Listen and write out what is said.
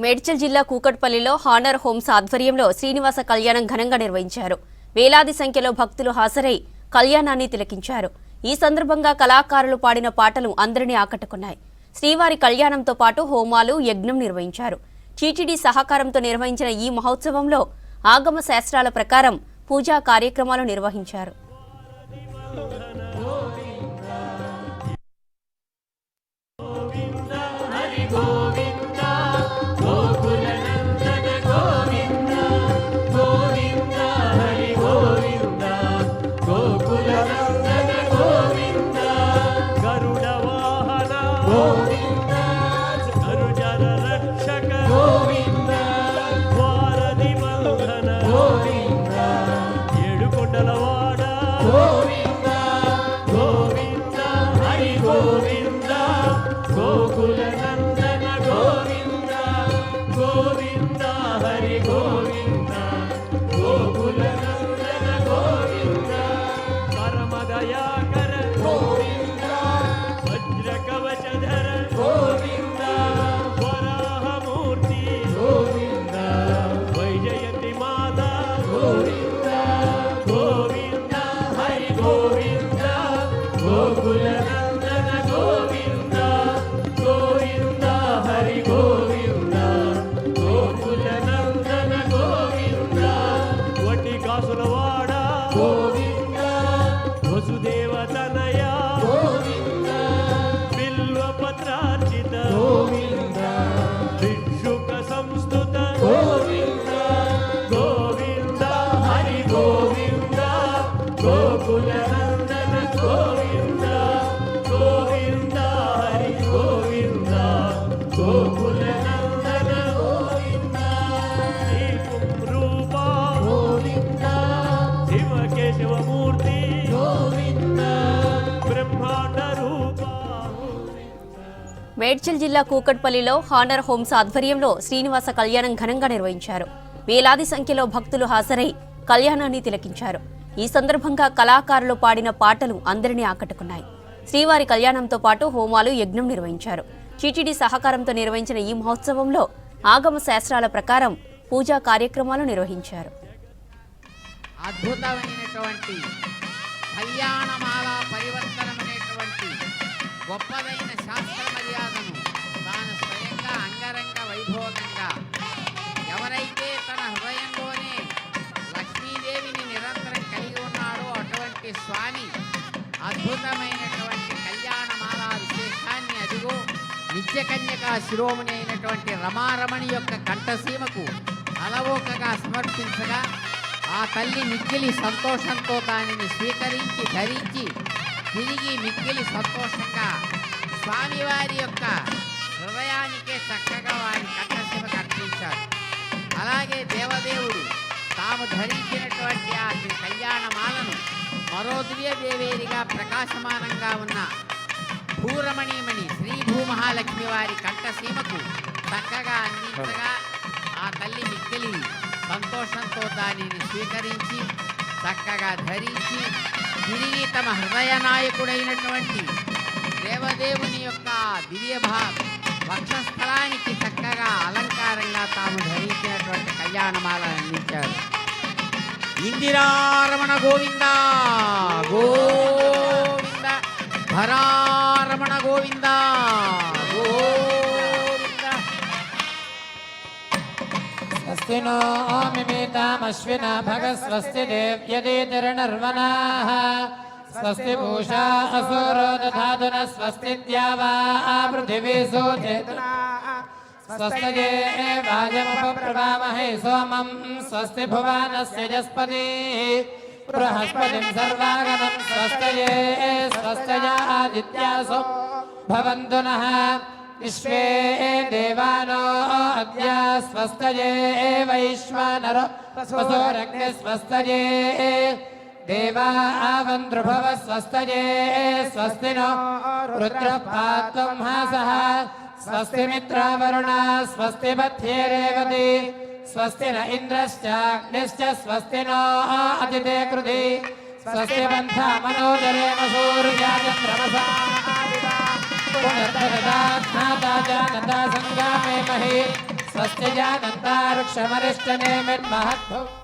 మేడ్చల్ జిల్లా కూకట్పల్లిలో honour homes ఆధ్వర్యంలో శ్రీనివాస కళ్యాణం ఘనంగా నిర్వహించారు. వేలాది సంఖ్యలో భక్తులు హాజరై కళ్యాణాన్ని తిలకించారు. ఈ సందర్భంగా కళాకారులు పాడిన పాటలు అందరినీ ఆకట్టుకున్నాయి. శ్రీవారి కళ్యాణంతో పాటు హోమాలు, యజ్ఞం నిర్వహించారు. టీటీడీ సహకారంతో నిర్వహించిన ఈ మహోత్సవంలో ఆగమ శాస్త్రాల ప్రకారం పూజా కార్యక్రమాలు నిర్వహించారు. మేడ్చల్ జిల్లా కూకట్పల్లిలో హానర్ హోమ్స్ ఆధ్వర్యంలో శ్రీనివాస కళ్యాణం ఘనంగా నిర్వహించారు. వేలాది సంఖ్యలో భక్తులు హాజరై కళ్యాణాన్ని తిలకించారు. ఈ సందర్భంగా కళాకారులు పాడిన పాటలు అందరినీ ఆకట్టుకున్నాయి. శ్రీవారి కళ్యాణంతో పాటు హోమాలు, యజ్ఞం నిర్వహించారు. టీటీడీ సహకారంతో నిర్వహించిన ఈ మహోత్సవంలో ఆగమ శాస్త్రాల ప్రకారం పూజా కార్యక్రమాలు నిర్వహించారు. అద్భుతమైనటువంటి కళ్యాణమాల పరివర్తనమైనటువంటి గొప్పదైన శాస్త్ర మర్యాదను తాను స్వయంగా అంగరంగ వైభోగంగా ఎవరైతే తన హృదయంలోనే లక్ష్మీదేవిని నిరంతరం కలిగి ఉన్నాడో అటువంటి స్వామి అద్భుతమైనటువంటి కళ్యాణమాల విశేషాన్ని అదిగో నిత్యకన్యకా శిరోమణి అయినటువంటి రమారమణి యొక్క కంఠసీమకు అలవోకగా సమర్పించగా ఆ తల్లి మిక్కిలి సంతోషంతో దానిని స్వీకరించి ధరించి తిరిగి మిక్కిలి సంతోషంగా స్వామివారి యొక్క హృదయానికే చక్కగా వారి కంఠసీమకు అర్పించారు. అలాగే దేవదేవుడు తాము ధరించినటువంటి ఆ కళ్యాణమాలను మరో దివ్యదేవేరిగా ప్రకాశమానంగా ఉన్న భూరమణీమణి శ్రీ భూమహాలక్ష్మి వారి కంఠసీమకు చక్కగా అందించగా ఆ తల్లి మిక్కిలి సంతోషంతో దానిని స్వీకరించి చక్కగా ధరించి తిరిగి తమ హృదయ నాయకుడైనటువంటి దేవదేవుని యొక్క దివ్య వక్షస్థలానికి చక్కగా అలంకారంగా తాము ధరించినటువంటి కళ్యాణమాలను అందించారు. ఇందిరారమణ గోవింద గోవింద, భరారమణ గోవింద గోవింద. స్వస్తి నో మిమేతామశ్విన భగస్వస్తి దేవ్యదేతిర్నర్వణాః స్వస్తి పూషా అసూరో దధాతున స్వస్తి ద్యావా పృథివీ సోచేతునా స్వస్తి వాజముపప్రవామహే సోమం స్వస్తి భువనస్య జస్పతి బృహస్పతిం సర్వాగణం స్వస్తయే స్వస్తయాదిత్యాసో భవంతు నః విశ్వే దేవానో అద్య స్వస్తయే వైశ్వానరో వసోరగ్నే స్వస్తయే దేవావంద్రుభవ స్వస్తయే స్వస్తి నో రుద్రపాత్వం హాసః స్వస్తి మిత్రావరుణ స్వస్తి మధ్యే రేవతి స్వస్తి న ఇంద్రశ్చాగ్నిశ్చ స్వస్తి నో అతిథే కృధి స్వస్తి బంధా మనోదరేమ సూర్యాచంద్రమసా పునర్దదాజ్ఞాతా జానతా సంగామే మహి स्वस्ति जानन्तार्क्षमरिष्टनेमिर्महद्भुः